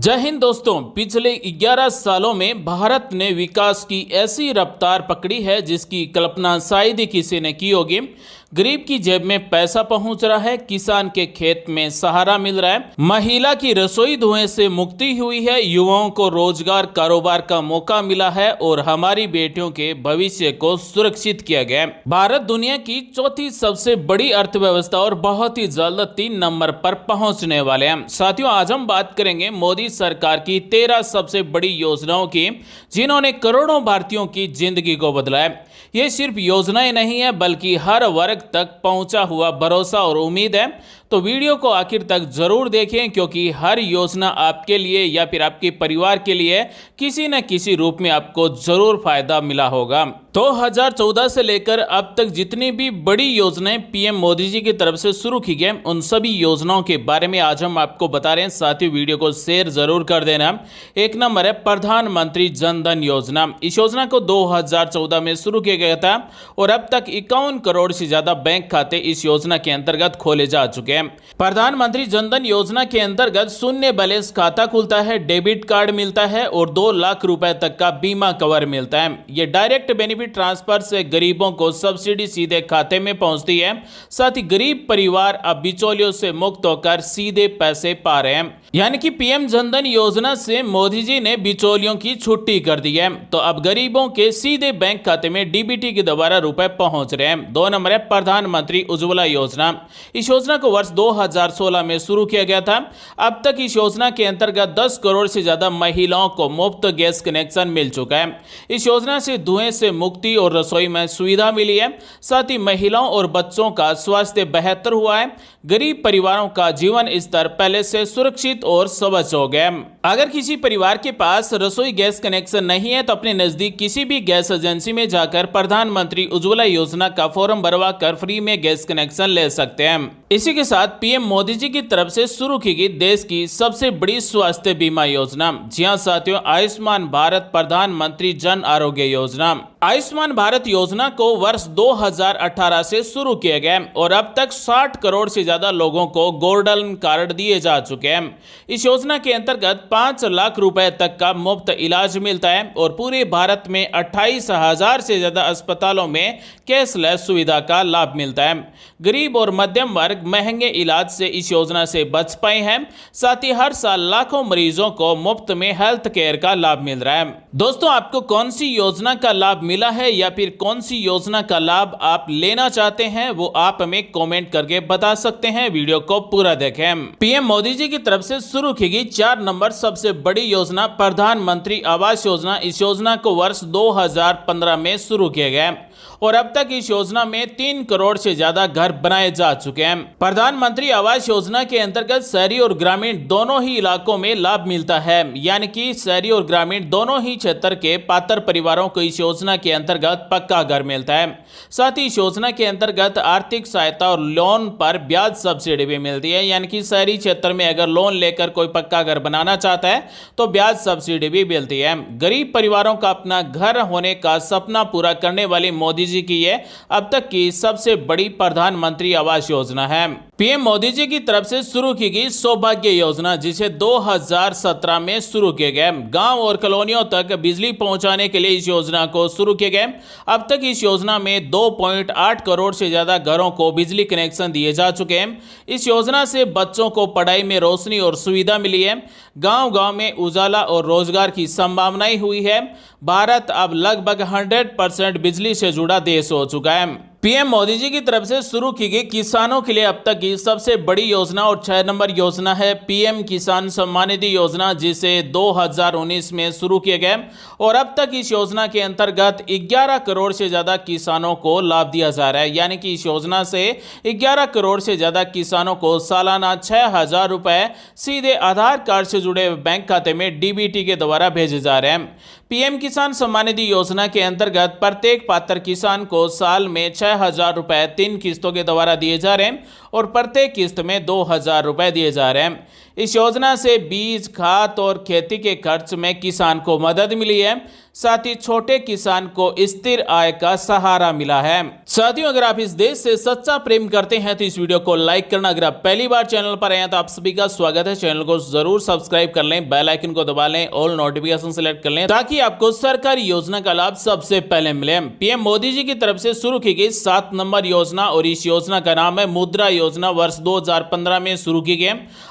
जय हिंद दोस्तों। पिछले 11 सालों में भारत ने विकास की ऐसी रफ्तार पकड़ी है जिसकी कल्पना शायद ही किसी ने की होगी। गरीब की जेब में पैसा पहुंच रहा है, किसान के खेत में सहारा मिल रहा है, महिला की रसोई धुएं से मुक्ति हुई है, युवाओं को रोजगार कारोबार का मौका मिला है और हमारी बेटियों के भविष्य को सुरक्षित किया गया है। भारत दुनिया की चौथी सबसे बड़ी अर्थव्यवस्था और बहुत ही जल्द 3 नंबर पर पहुंचने वाले हैं। साथियों, आज हम बात करेंगे मोदी सरकार की 13 सबसे बड़ी योजनाओं की, जिन्होंने करोड़ों भारतीयों की जिंदगी को बदला है। ये सिर्फ योजनाएं नहीं है बल्कि हर वर्ग तक पहुंचा हुआ भरोसा और उम्मीद है। तो वीडियो को आखिर तक जरूर देखें, क्योंकि हर योजना आपके लिए या फिर आपके परिवार के लिए किसी न किसी रूप में आपको जरूर फायदा मिला होगा। 2014 से लेकर अब तक जितनी भी बड़ी योजनाएं पीएम मोदी जी की तरफ से शुरू की गई, उन सभी योजनाओं के बारे में आज हम आपको बता रहे हैं। साथ ही वीडियो को शेयर जरूर कर देना। एक नंबर है प्रधानमंत्री जन धन योजना। इस योजना को 2014 में शुरू किया गया था और अब तक 51 करोड़ से ज्यादा बैंक खाते इस योजना के अंतर्गत खोले जा चुके हैं। प्रधानमंत्री जन धन योजना के अंतर्गत शून्य बैलेंस खाता खुलता है, डेबिट कार्ड मिलता है और 2 लाख रुपए तक का बीमा कवर मिलता है। ये डायरेक्ट बेनिफिट ट्रांसफर से गरीबों को सब्सिडी सीधे खाते में पहुंचती है। साथ ही गरीब परिवार अब बिचौलियों से मुक्त होकर सीधे पैसे पा रहे हैं। यानी कि पीएम जन धन योजना से मोदी जी ने बिचौलियों की छुट्टी कर दी है। तो अब गरीबों के सीधे बैंक खाते में डीबीटी के द्वारा रुपए पहुंच रहे हैं। 2 नंबर है प्रधानमंत्री उज्ज्वला योजना। इस योजना को वर्ष 2016 में शुरू किया गया था। अब तक इस योजना के अंतर्गत 10 करोड़ से ज्यादा महिलाओं को मुफ्त गैस कनेक्शन मिल चुका है। इस योजना से धुएं से मुक्ति और रसोई में सुविधा मिली है। साथ ही महिलाओं और बच्चों का स्वास्थ्य बेहतर हुआ है। गरीब परिवारों का जीवन स्तर पहले से सुरक्षित और स्वच्छ हो गया। अगर किसी परिवार के पास रसोई गैस कनेक्शन नहीं है तो अपने नजदीक किसी भी गैस एजेंसी में जाकर प्रधानमंत्री उज्ज्वला योजना का फॉर्म भरवा कर फ्री में गैस कनेक्शन ले सकते हैं। इसी के साथ पीएम मोदी जी की तरफ से शुरू की गई देश की सबसे बड़ी स्वास्थ्य बीमा योजना। जी हां साथियों, आयुष्मान भारत प्रधानमंत्री जन आरोग्य योजना। आयुष्मान भारत योजना को वर्ष 2018 से शुरू किया गया और अब तक 60 करोड़ से ज्यादा लोगों को गोल्डन कार्ड दिए जा चुके हैं। इस योजना के अंतर्गत 5 लाख रुपए तक का मुफ्त इलाज मिलता है और पूरे भारत में 28,000 से ज्यादा अस्पतालों में कैशलेस सुविधा का लाभ मिलता है। गरीब और मध्यम वर्ग महंगे इलाज से इस योजना से बच पाए हैं। साथ ही हर साल लाखों मरीजों को मुफ्त में हेल्थ केयर का लाभ मिल रहा है। दोस्तों, आपको कौन सी योजना का लाभ मिला है या फिर कौन सी योजना का लाभ आप लेना चाहते हैं, वो आप हमें कमेंट करके बता सकते हैं। वीडियो को पूरा देखें। पीएम मोदी जी की तरफ से शुरू की गई 4 नंबर सबसे बड़ी योजना प्रधानमंत्री आवास योजना। इस योजना को वर्ष 2015 में शुरू किया गया और अब तक इस योजना में 3 करोड़ से ज्यादा घर बनाए जा चुके हैं। प्रधानमंत्री आवास योजना के अंतर्गत शहरी और ग्रामीण दोनों ही इलाकों में लाभ मिलता है। यानी कि शहरी और ग्रामीण दोनों ही क्षेत्र के पात्र परिवारों को इस योजना के अंतर्गत पक्का घर मिलता है। साथ ही इस योजना के अंतर्गत आर्थिक सहायता और लोन पर ब्याज सब्सिडी भी मिलती है। यानी कि शहरी क्षेत्र में अगर लोन लेकर कोई पक्का घर बनाना चाहता है तो ब्याज सब्सिडी भी मिलती है। गरीब परिवारों का अपना घर होने का सपना पूरा करने वाली मोदी जी की ये अब तक की सबसे बड़ी प्रधानमंत्री आवास योजना है। पीएम मोदी जी की तरफ से शुरू की गई सौभाग्य योजना, जिसे 2017 में शुरू किया गया। गांव और कॉलोनियों तक बिजली पहुंचाने के लिए इस योजना को शुरू किया गया। अब तक इस योजना में 2.8 करोड़ से ज्यादा घरों को बिजली कनेक्शन दिए जा चुके हैं। इस योजना से बच्चों को पढ़ाई में रोशनी और सुविधा मिली है। गांव-गांव में उजाला और रोजगार की संभावनाएं हुई है। भारत अब लगभग 100% बिजली से जुड़ा देश हो चुका है। पीएम मोदी जी की तरफ से शुरू की गई किसानों के लिए अब तक की सबसे बड़ी योजना और 6 नंबर योजना है पीएम किसान सम्मान निधि योजना, जिसे 2019 में शुरू किया गया और अब तक इस योजना के अंतर्गत 11 करोड़ से ज्यादा किसानों को लाभ दिया जा रहा है। यानी कि इस योजना से 11 करोड़ से ज्यादा किसानों को सालाना 6,000 रुपए सीधे आधार कार्ड से जुड़े बैंक खाते में डीबीटी के द्वारा भेजे जा रहे हैं। पीएम किसान सम्मान निधि योजना के अंतर्गत प्रत्येक पात्र किसान को साल में 6,000 रुपए 3 किस्तों के द्वारा दिए जा रहे हैं और प्रत्येक किस्त में 2,000 रुपये दिए जा रहे हैं। इस योजना से बीज, खाद और खेती के खर्च में किसान को मदद मिली है। साथ ही छोटे किसान को स्थिर आय का सहारा मिला है। साथियों, अगर आप इस देश से सच्चा प्रेम करते हैं तो इस वीडियो को लाइक करना। अगर आप पहली बार चैनल पर आए हैं तो आप सभी का स्वागत है। चैनल को जरूर सब्सक्राइब कर लें, बेल आइकन को दबा लें, ऑल नोटिफिकेशन सेलेक्ट कर लें ताकि आपको सरकारी योजना का लाभ सबसे पहले मिले। पीएम मोदी जी की तरफ से शुरू की गई 7 नंबर योजना और इस योजना का नाम है मुद्रा योजना, वर्ष 2015 में शुरू की गई।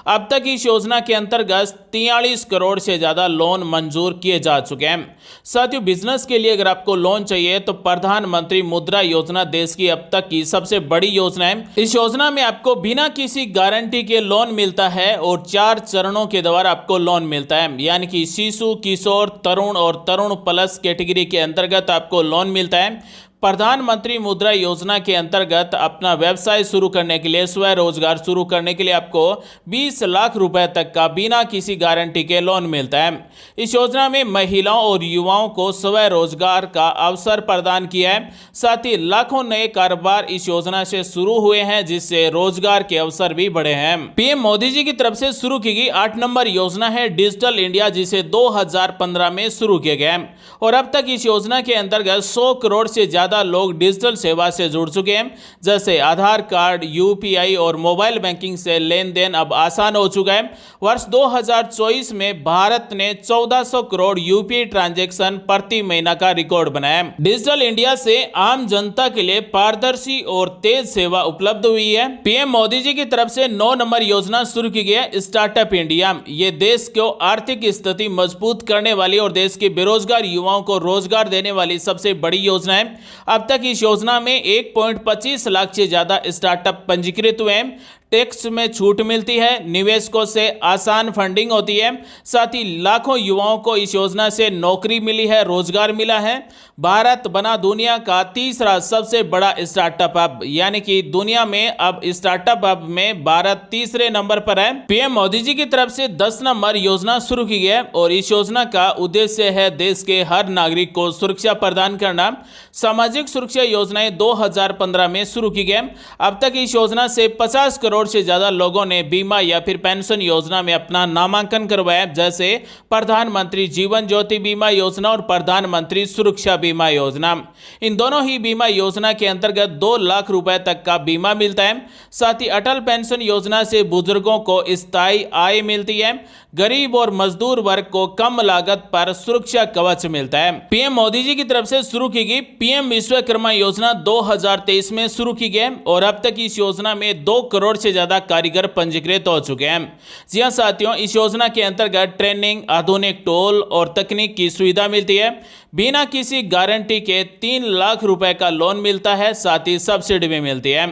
अब तक इस योजना के अंतर्गत 43 करोड़ से ज्यादा लोन मंजूर किए जा चुके हैं। साथियों, बिजनेस के लिए अगर आपको लोन चाहिए तो प्रधानमंत्री मुद्रा योजना देश की अब तक की सबसे बड़ी योजना है। इस योजना में आपको बिना किसी गारंटी के लोन मिलता है और 4 चरणों के द्वारा आपको लोन मिलता है, यानी कि शिशु, किशोर, तरुण और तरुण प्लस कैटेगरी के अंतर्गत आपको लोन मिलता है। प्रधानमंत्री मुद्रा योजना के अंतर्गत अपना व्यवसाय शुरू करने के लिए, स्वरोजगार शुरू करने के लिए आपको 20 लाख रुपए तक का बिना किसी गारंटी के लोन मिलता है। इस योजना में महिलाओं और युवाओं को स्वरोजगार का अवसर प्रदान किया है। साथ ही लाखों नए कारोबार इस योजना से शुरू हुए हैं, जिससे रोजगार के अवसर भी बढ़े हैं। पीएम मोदी जी की तरफ से शुरू की गई 8 नंबर योजना है डिजिटल इंडिया, जिसे 2015 में शुरू किया गया है और अब तक इस योजना के अंतर्गत 100 करोड़ से ज्यादा लोग डिजिटल सेवा से जुड़ चुके हैं। जैसे आधार कार्ड, यूपीआई और मोबाइल बैंकिंग से लेन देन अब आसान हो चुका है। वर्ष 2024 में भारत ने 1400 करोड़ यूपीआई ट्रांजैक्शन प्रति महीना का रिकॉर्ड बनाया। डिजिटल इंडिया से आम जनता के लिए पारदर्शी और तेज सेवा उपलब्ध हुई है। पीएम मोदी जी की तरफ से 9 नंबर योजना शुरू की गई है स्टार्टअप इंडिया। ये देश को आर्थिक स्थिति मजबूत करने वाली और देश के बेरोजगार युवाओं को रोजगार देने वाली सबसे बड़ी योजना है। अब तक इस योजना में 1.25 लाख से ज्यादा स्टार्टअप पंजीकृत हुए हैं। टैक्स में छूट मिलती है, निवेशकों से आसान फंडिंग होती है। साथ ही लाखों युवाओं को इस योजना से नौकरी मिली है, रोजगार मिला है। भारत बना दुनिया का तीसरा सबसे बड़ा स्टार्टअप हब, यानी कि दुनिया में अब स्टार्टअप हब में भारत तीसरे नंबर पर है। पीएम मोदी जी की तरफ से 10 नंबर योजना शुरू की गई है और इस योजना का उद्देश्य है देश के हर नागरिक को सुरक्षा प्रदान करना। सामाजिक सुरक्षा योजनाएं 2015 में शुरू की गई। अब तक इस योजना से 50 करोड़ से ज्यादा लोगों ने बीमा या फिर पेंशन योजना में अपना नामांकन करवाया, जैसे प्रधानमंत्री जीवन ज्योति बीमा योजना और प्रधानमंत्री सुरक्षा बीमा योजना। इन दोनों ही बीमा योजना के अंतर्गत 2 लाख रुपए तक का बीमा मिलता है। साथ ही अटल पेंशन योजना से बुजुर्गों को स्थायी आय मिलती है। गरीब और मजदूर वर्ग को कम लागत पर सुरक्षा कवच मिलता है। पीएम मोदी जी की तरफ से शुरू की गई पीएम विश्वकर्मा योजना 2023 में शुरू की गई और अब तक इस योजना में 2 करोड़ से ज्यादा कारीगर पंजीकृत हो चुके हैं। जी हां साथियों, इस योजना के अंतर्गत ट्रेनिंग, आधुनिक टूल और तकनीक की सुविधा मिलती है। बिना किसी गारंटी के 3 लाख रुपए का लोन मिलता है। साथ ही सब्सिडी भी मिलती है।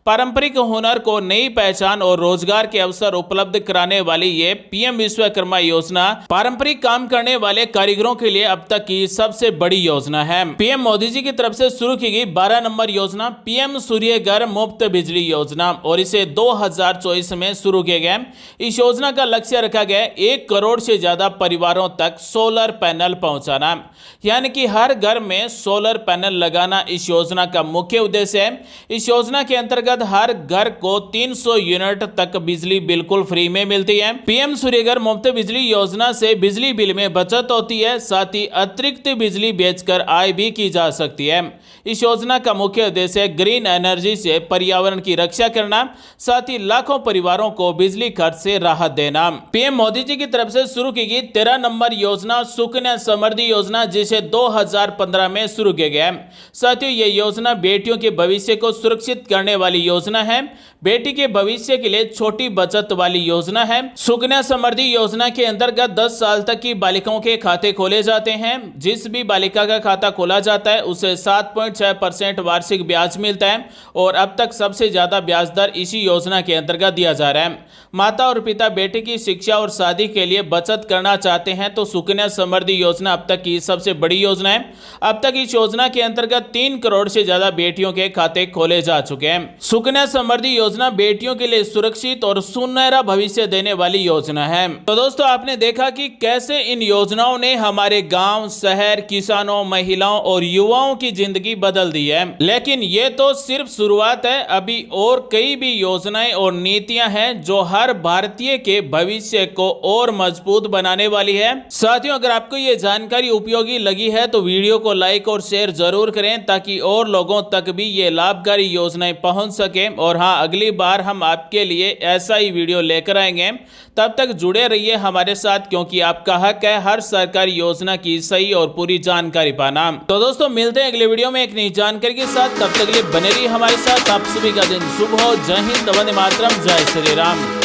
पारंपरिक हुनर को नई पहचान और रोजगार के अवसर उपलब्ध कराने वाली ये पीएम विश्वकर्मा योजना पारंपरिक काम करने वाले कारीगरों के लिए अब तक की सबसे बड़ी योजना है। पीएम मोदी जी की तरफ से शुरू की गई 12 नंबर योजना पीएम सूर्य घर मुफ्त बिजली योजना और इसे 2024 में शुरू किया गया। इस योजना का लक्ष्य रखा गया 1 करोड़ से ज्यादा परिवारों तक सोलर पैनल पहुंचाना, यानी कि हर घर में सोलर पैनल लगाना इस योजना का मुख्य उद्देश्य है। इस योजना के अंतर्गत हर घर को 300 यूनिट तक बिजली बिल्कुल फ्री में मिलती है। पीएम सूर्यघर मुफ्त बिजली योजना से बिजली बिल में बचत होती है। साथ ही अतिरिक्त बिजली बेचकर आय भी की जा सकती है। इस योजना का मुख्य उद्देश्य ग्रीन एनर्जी से पर्यावरण की रक्षा करना, साथ ही लाखों परिवारों को बिजली खर्च से राहत देना। पीएम मोदी जी की तरफ से शुरू की गई 13 नंबर योजना सुकन्या समृद्धि योजना, जिसे 2015 में शुरू किया गया। साथियों, यह योजना बेटियों के भविष्य को सुरक्षित करने वाली योजना है। बेटी के भविष्य के लिए छोटी बचत वाली योजना है। सुकन्या समृद्धि योजना के अंतर्गत 10 साल तक की बालिकाओं के खाते खोले जाते हैं। जिस भी बालिका का खाता खोला जाता है उसे 7.6% वार्षिक ब्याज मिलता है और अब तक सबसे ज्यादा ब्याज दर इसी योजना के अंतर्गत दिया जा रहा है। माता और पिता बेटे की शिक्षा और शादी के लिए बचत करना चाहते हैं तो सुकन्या समृद्धि योजना अब तक की सबसे बड़ी योजना है। अब तक इस योजना के अंतर्गत 3 करोड़ से ज्यादा बेटियों के खाते खोले जा चुके हैं। सुकन्या समृद्धि योजना बेटियों के लिए सुरक्षित और सुनहरा भविष्य देने वाली योजना है। तो दोस्तों, आपने देखा कि कैसे इन योजनाओं ने हमारे गांव, शहर, किसानों, महिलाओं और युवाओं की जिंदगी बदल दी है। लेकिन ये तो सिर्फ शुरुआत है, अभी और कई भी योजनाएं और नीतियां हैं जो हर भारतीय के भविष्य को और मजबूत बनाने वाली है। साथियों, अगर आपको ये जानकारी उपयोगी लगी है तो वीडियो को लाइक और शेयर जरूर करें ताकि और लोगों तक भी ये लाभकारी योजनाएं पहुंच सके। और हाँ, अगली बार हम आपके लिए ऐसा ही वीडियो लेकर आएंगे। तब तक जुड़े रहिए हमारे साथ, क्योंकि आपका हक है हर सरकारी योजना की सही और पूरी जानकारी पाना। तो दोस्तों, मिलते हैं अगले वीडियो में एक नई जानकारी के साथ। तब तक के लिए बने रहिए हमारे साथ। आप सभी का दिन शुभ हो। जय हिंद, वंदे मातरम, जय श्री राम।